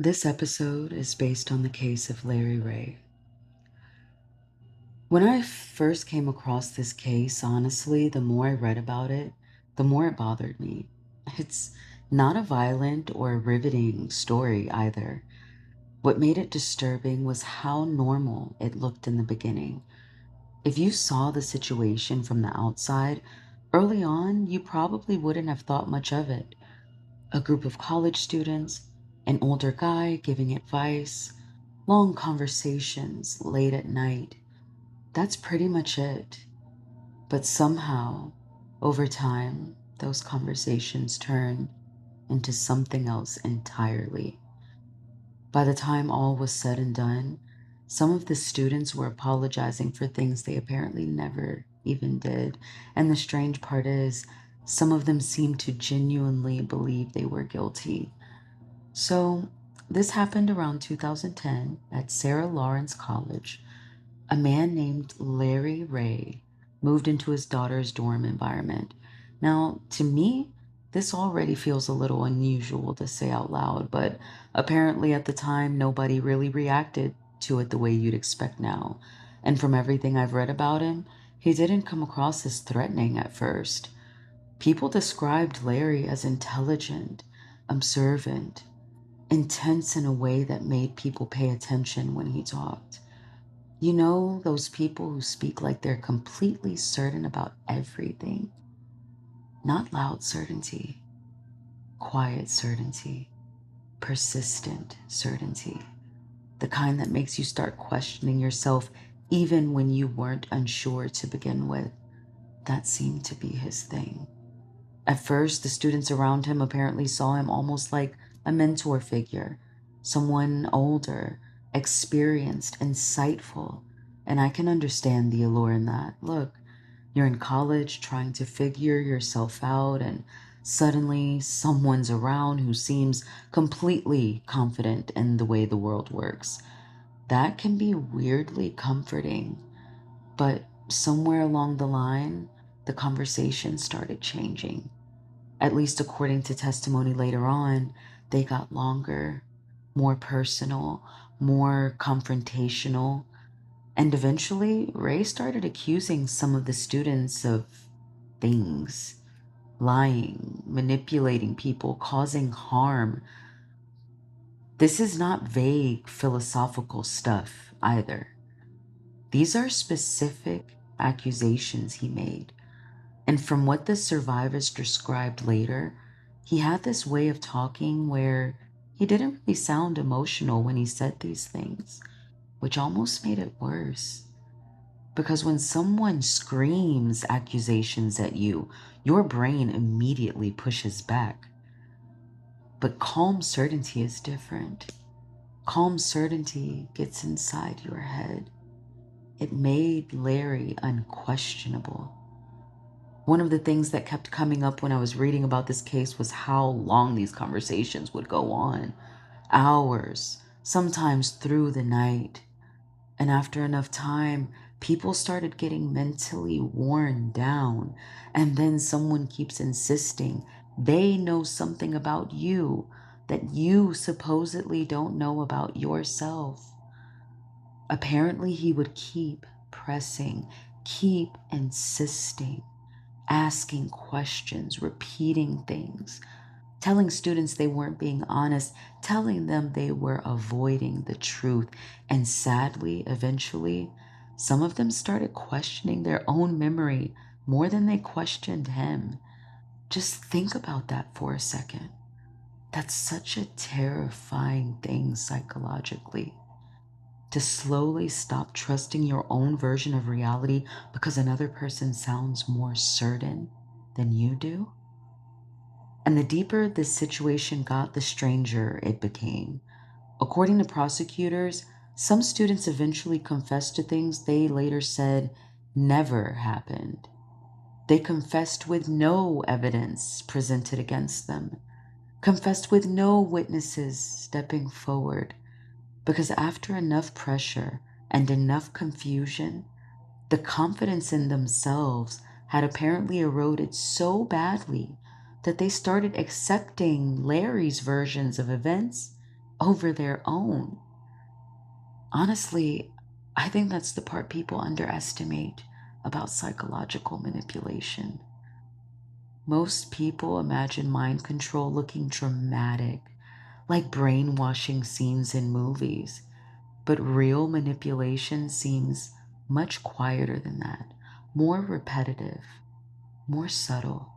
This episode is based on the case of Larry Ray. When I first came across this case, honestly, the more I read about it, the more it bothered me. It's not a violent or riveting story either. What made it disturbing was how normal it looked in the beginning. If you saw the situation from the outside, early on, you probably wouldn't have thought much of it. A group of college students, an older guy giving advice, long conversations late at night. That's pretty much it. But somehow, over time, those conversations turned into something else entirely. By the time all was said and done, some of the students were apologizing for things they apparently never even did. And the strange part is, some of them seemed to genuinely believe they were guilty. So, this happened around 2010 at Sarah Lawrence College. A man named Larry Ray moved into his daughter's dorm environment. Now, to me, this already feels a little unusual to say out loud, but apparently at the time, nobody really reacted to it the way you'd expect now. And from everything I've read about him, he didn't come across as threatening at first. People described Larry as intelligent, observant, intense in a way that made people pay attention when he talked. You know, those people who speak like they're completely certain about everything. Not loud certainty, quiet certainty, persistent certainty. The kind that makes you start questioning yourself even when you weren't unsure to begin with. That seemed to be his thing. At first, the students around him apparently saw him almost like a mentor figure, someone older, experienced, insightful. And I can understand the allure in that. Look, you're in college trying to figure yourself out, and suddenly someone's around who seems completely confident in the way the world works. That can be weirdly comforting. But somewhere along the line, the conversation started changing. At least according to testimony later on, they got longer, more personal, more confrontational. And eventually, Ray started accusing some of the students of things, lying, manipulating people, causing harm. This is not vague philosophical stuff either. These are specific accusations he made. And from what the survivors described later, he had this way of talking where he didn't really sound emotional when he said these things, which almost made it worse. Because when someone screams accusations at you, your brain immediately pushes back. But calm certainty is different. Calm certainty gets inside your head. It made Larry unquestionable. One of the things that kept coming up when I was reading about this case was how long these conversations would go on. Hours, sometimes through the night. And after enough time, people started getting mentally worn down. And then someone keeps insisting they know something about you that you supposedly don't know about yourself. Apparently, he would keep pressing, keep insisting, asking questions, repeating things, telling students they weren't being honest, telling them they were avoiding the truth. And sadly, eventually, some of them started questioning their own memory more than they questioned him. Just think about that for a second. That's such a terrifying thing psychologically. To slowly stop trusting your own version of reality because another person sounds more certain than you do. And the deeper this situation got, the stranger it became. According to prosecutors, some students eventually confessed to things they later said never happened. They confessed with no evidence presented against them, confessed with no witnesses stepping forward, because after enough pressure and enough confusion, the confidence in themselves had apparently eroded so badly that they started accepting Larry's versions of events over their own. Honestly, I think that's the part people underestimate about psychological manipulation. Most people imagine mind control looking dramatic, like brainwashing scenes in movies, but real manipulation seems much quieter than that, more repetitive, more subtle.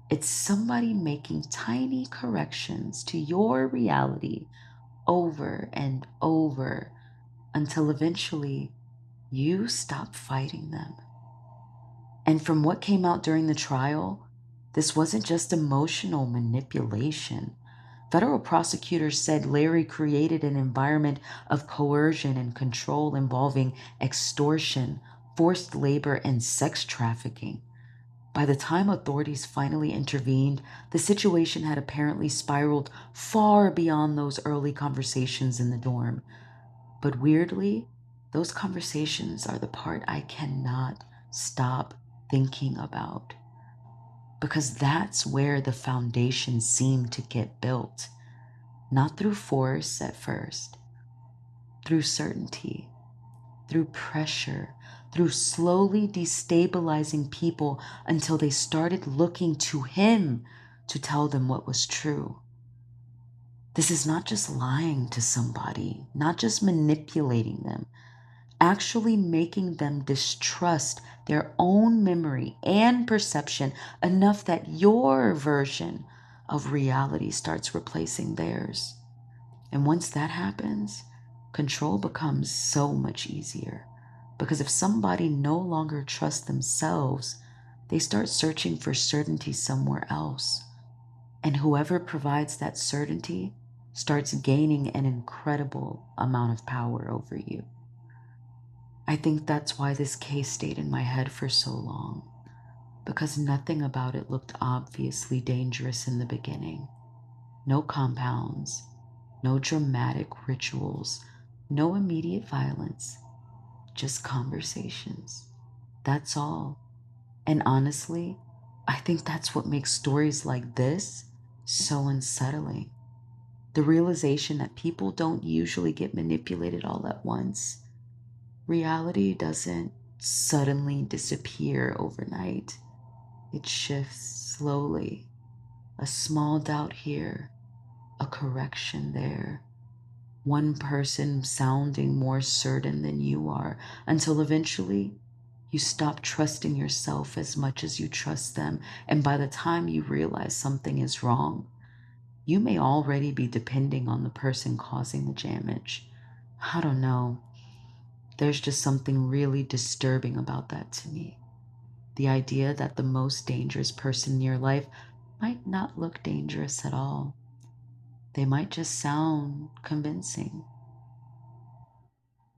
It's somebody making tiny corrections to your reality over and over until eventually you stop fighting them. And from what came out during the trial, this wasn't just emotional manipulation. Federal prosecutors said Larry created an environment of coercion and control involving extortion, forced labor, and sex trafficking. By the time authorities finally intervened, the situation had apparently spiraled far beyond those early conversations in the dorm. But weirdly, those conversations are the part I cannot stop thinking about, because that's where the foundation seemed to get built, not through force at first, through certainty, through pressure, through slowly destabilizing people until they started looking to him to tell them what was true. This is not just lying to somebody, not just manipulating them, actually making them distrust their own memory and perception enough that your version of reality starts replacing theirs. And once that happens, control becomes so much easier. Because if somebody no longer trusts themselves, they start searching for certainty somewhere else. And whoever provides that certainty starts gaining an incredible amount of power over you. I think that's why this case stayed in my head for so long, because nothing about it looked obviously dangerous in the beginning. No compounds, no dramatic rituals, no immediate violence, just conversations. That's all. And honestly, I think that's what makes stories like this so unsettling. The realization that people don't usually get manipulated all at once. Reality doesn't suddenly disappear overnight. It shifts slowly. A small doubt here, a correction there. One person sounding more certain than you are, until eventually you stop trusting yourself as much as you trust them. And by the time you realize something is wrong, you may already be depending on the person causing the damage. I don't know. There's just something really disturbing about that to me. The idea that the most dangerous person in your life might not look dangerous at all. They might just sound convincing.